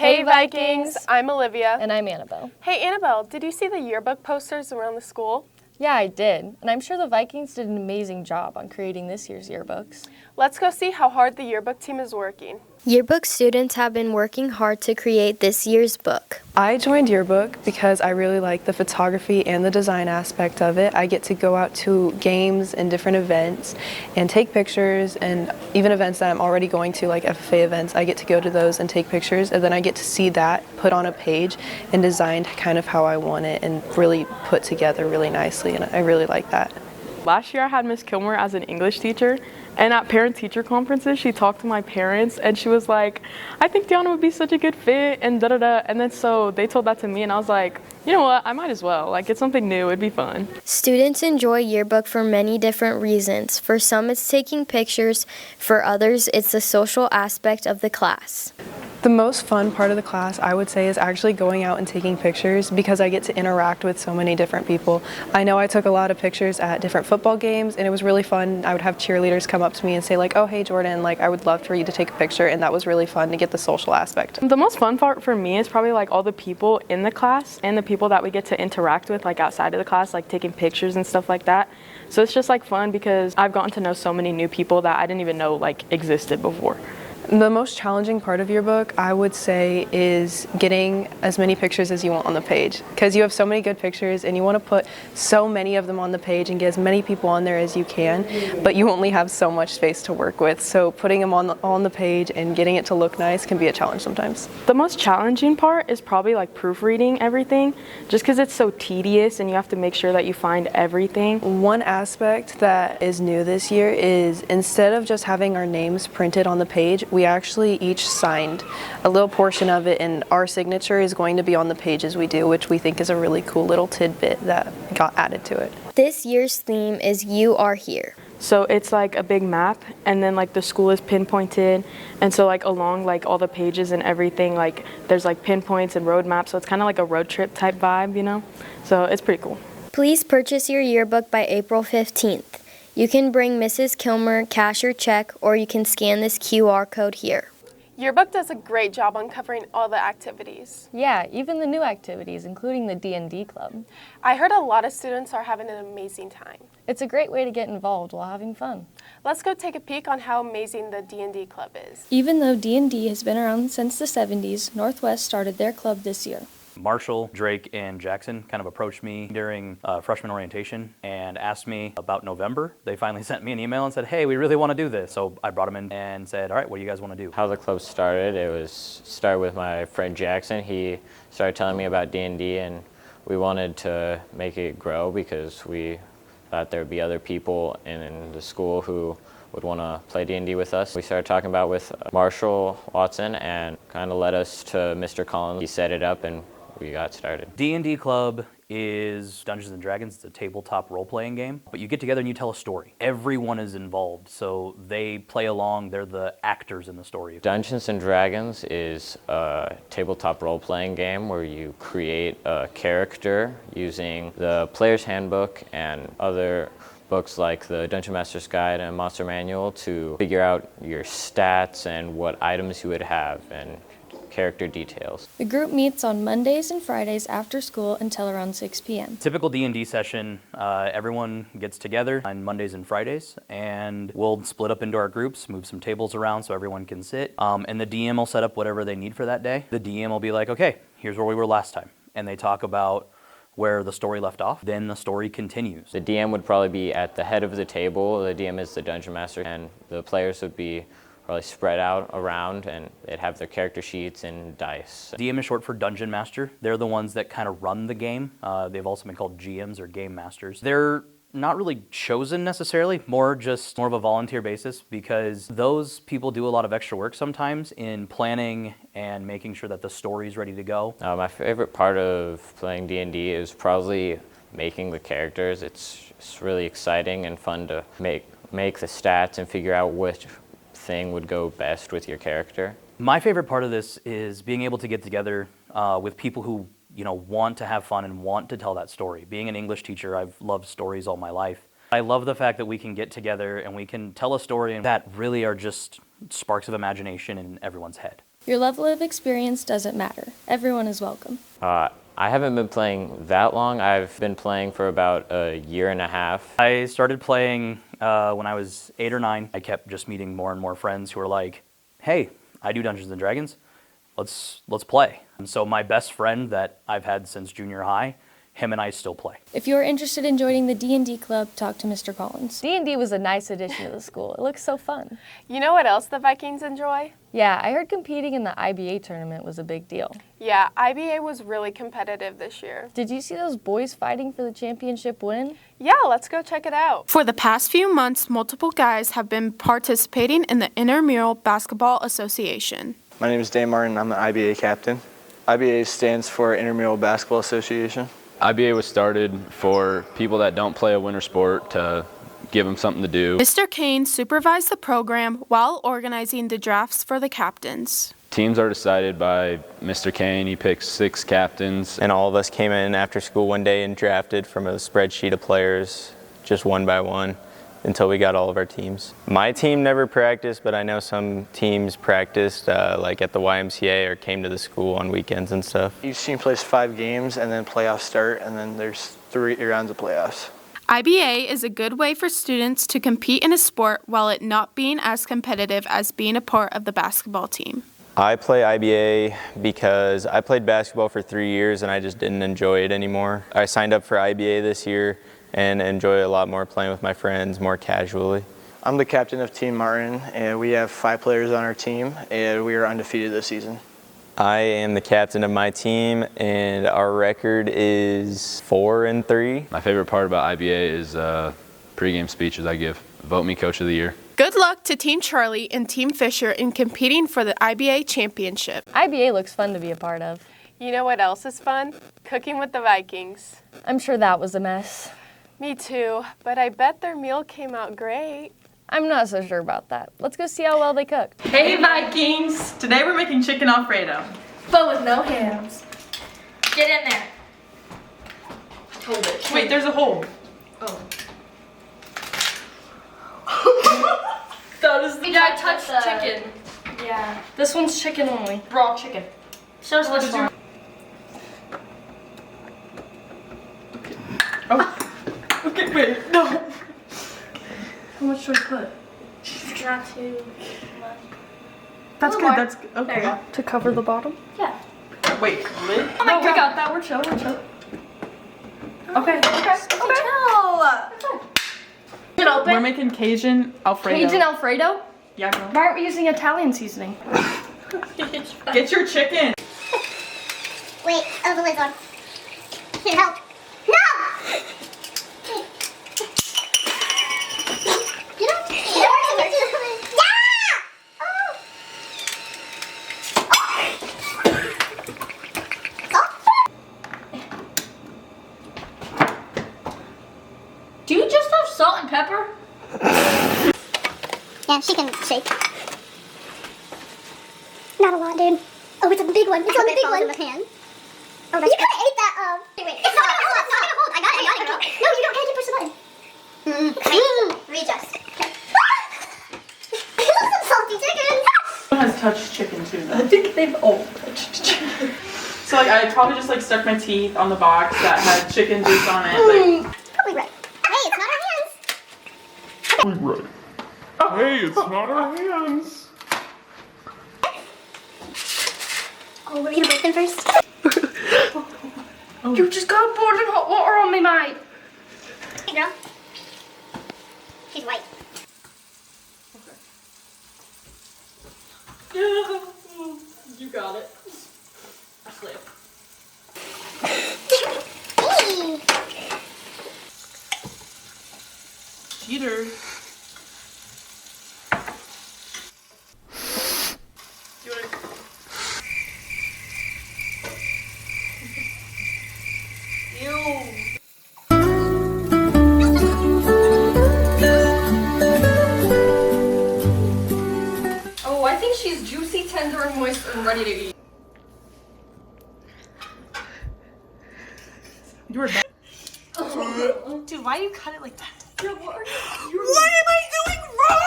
Hey Vikings! I'm Olivia. And I'm Annabelle. Hey Annabelle, did you see the yearbook posters around the school? Yeah, I did. And I'm sure the Vikings did an amazing job on creating this year's yearbooks. Let's go see how hard the yearbook team is working. Yearbook students have been working hard to create this year's book. I joined Yearbook because I really like the photography and the design aspect of it. I get to go out to games and different events and take pictures, and even events that I'm already going to, like FFA events, I get to go to those and take pictures, and then I get to see that put on a page and designed kind of how I want it and really put together really nicely, and I really like that. Last year I had Miss Kilmer as an English teacher, and at parent-teacher conferences she talked to my parents and she was like, I think Deanna would be such a good fit and da-da-da, and then so they told that to me and I was like, you know what, I might as well, like it's something new, it'd be fun. Students enjoy yearbook for many different reasons. For some it's taking pictures, for others it's the social aspect of the class. The most fun part of the class, I would say, is actually going out and taking pictures because I get to interact with so many different people. I know I took a lot of pictures at different football games and it was really fun. I would have cheerleaders come up to me and say like, oh hey Jordan, like I would love for you to take a picture, and that was really fun to get the social aspect. The most fun part for me is probably like all the people in the class and the people that we get to interact with like outside of the class, like taking pictures and stuff like that. So it's just like fun because I've gotten to know so many new people that I didn't even know like existed before. The most challenging part of your book, I would say, is getting as many pictures as you want on the page, because you have so many good pictures and you want to put so many of them on the page and get as many people on there as you can, but you only have so much space to work with, so putting them on the page and getting it to look nice can be a challenge sometimes. The most challenging part is probably like proofreading everything, just because it's so tedious and you have to make sure that you find everything. One aspect that is new this year is instead of just having our names printed on the page, we actually each signed a little portion of it, and our signature is going to be on the pages we do, which we think is a really cool little tidbit that got added to it. This year's theme is You Are Here. So it's like a big map, and then like the school is pinpointed, and so like along like all the pages and everything, like there's like pinpoints and road maps, so it's kind of like a road trip type vibe, you know? So it's pretty cool. Please purchase your yearbook by April 15th. You can bring Mrs. Kilmer cash or check, or you can scan this QR code here. Yearbook does a great job on covering all the activities. Yeah, even the new activities, including the D&D club. I heard a lot of students are having an amazing time. It's a great way to get involved while having fun. Let's go take a peek on how amazing the D&D club is. Even though D&D has been around since the 70s, Northwest started their club this year. Marshall, Drake, and Jackson kind of approached me during freshman orientation and asked me about November. They finally sent me an email and said, hey, we really want to do this. So I brought them in and said, all right, what do you guys want to do? How the club started, started with my friend Jackson. He started telling me about D&D, and we wanted to make it grow because we thought there would be other people in the school who would want to play D&D with us. We started talking about with Marshall Watson and kind of led us to Mr. Collins. He set it up and we got started. D&D Club is Dungeons & Dragons. It's a tabletop role-playing game, but you get together and you tell a story. Everyone is involved, so they play along. They're the actors in the story. Dungeons & Dragons is a tabletop role-playing game where you create a character using the Player's Handbook and other books like the Dungeon Master's Guide and Monster Manual to figure out your stats and what items you would have and character details. The group meets on Mondays and Fridays after school until around 6 p.m. Typical D&D session, everyone gets together on Mondays and Fridays, and we'll split up into our groups, move some tables around so everyone can sit, and the DM will set up whatever they need for that day. The DM will be like, okay, here's where we were last time, and they talk about where the story left off, then the story continues. The DM would probably be at the head of the table. The DM is the Dungeon Master, and the players would be probably spread out around, and they'd have their character sheets and dice. DM is short for Dungeon Master. They're the ones that kind of run the game. They've also been called GMs or Game Masters. They're not really chosen necessarily, more of a volunteer basis, because those people do a lot of extra work sometimes in planning and making sure that the story's ready to go. My favorite part of playing D&D is probably making the characters. It's really exciting and fun to make the stats and figure out which thing would go best with your character. My favorite part of this is being able to get together with people who want to have fun and want to tell that story. Being an English teacher, I've loved stories all my life. I love the fact that we can get together and we can tell a story that really are just sparks of imagination in everyone's head. Your level of experience doesn't matter. Everyone is welcome. I haven't been playing that long. I've been playing for about a year and a half. I started playing when I was 8 or 9. I kept just meeting more and more friends who were like, hey, I do Dungeons & Dragons. Let's play. And so my best friend that I've had since junior high, him and I still play. If you're interested in joining the D&D club, talk to Mr. Collins. D&D was a nice addition to the school. It looks so fun. You know what else the Vikings enjoy? Yeah, I heard competing in the IBA tournament was a big deal. Yeah, IBA was really competitive this year. Did you see those boys fighting for the championship win? Yeah, let's go check it out. For the past few months, multiple guys have been participating in the Intramural Basketball Association. My name is Dan Martin. I'm the IBA captain. IBA stands for Intramural Basketball Association. IBA was started for people that don't play a winter sport to give them something to do. Mr. Kane supervised the program while organizing the drafts for the captains. Teams are decided by Mr. Kane. He picks 6 captains. And all of us came in after school one day and drafted from a spreadsheet of players, just one by one, until we got all of our teams. My team never practiced, but I know some teams practiced like at the YMCA or came to the school on weekends and stuff. Each team plays 5 games and then playoffs start, and then there's 3 rounds of playoffs. IBA is a good way for students to compete in a sport while it not being as competitive as being a part of the basketball team. I play IBA because I played basketball for 3 years and I just didn't enjoy it anymore. I signed up for IBA this year and enjoy a lot more playing with my friends more casually. I'm the captain of Team Martin, and we have 5 players on our team, and we are undefeated this season. I am the captain of my team, and our record is 4-3. My favorite part about IBA is pregame speeches I give. Vote me Coach of the Year. Good luck to Team Charlie and Team Fisher in competing for the IBA championship. IBA looks fun to be a part of. You know what else is fun? Cooking with the Vikings. I'm sure that was a mess. Me too, but I bet their meal came out great. I'm not so sure about that. Let's go see how well they cooked. Hey Vikings! Today we're making chicken Alfredo. But with no hands. Get in there. Hold it. Wait, there's a hole. Oh. That is the I touched chicken. Yeah. This one's chicken only. raw chicken. Show us this one. Oh. Okay, wait, no. How much should I put? Not too much. That's good, that's good. There you Okay. go. To cover the bottom? Yeah. Wait, lid? Oh my God. We got that. We're chill. We're chill. Okay, okay. Is it open? We're making Cajun Alfredo. Cajun Alfredo? Yeah, girl. Why aren't we using Italian seasoning? Get your chicken. Wait, oh, the lid's on. Here, help. No! Get up. Yeah! Do you just have salt and pepper? Yeah, she can shake. Not a lot, dude. Oh, it's a big one. It's on the big one. In the pan. Oh, you could have ate that. Wait. It's not gonna hold. I got it. No, you don't. Can I keep pushing the button? Readjust. Okay. I love some salty chicken. Someone has touched chicken too, though. I think they've all touched chicken. So, like, I probably just, like, stuck my teeth on the box that had chicken juice on it. Like, Probably right. Hey, it's not our hands. Right. Hey, it's not our hands. Oh, we're gonna break them first. You just got boiling hot water on me, mate. Hey, girl. She's white. you got it. Ashley. Hey. Cheater. Oh, I think she's juicy, tender, and moist and ready to eat. You were bad. Dude, why do you cut it like that? What am I doing wrong?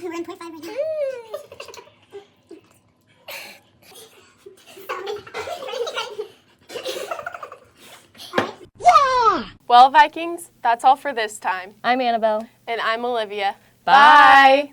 We're in 0.5 right now. Well, Vikings, that's all for this time. I'm Annabelle. And I'm Olivia. Bye.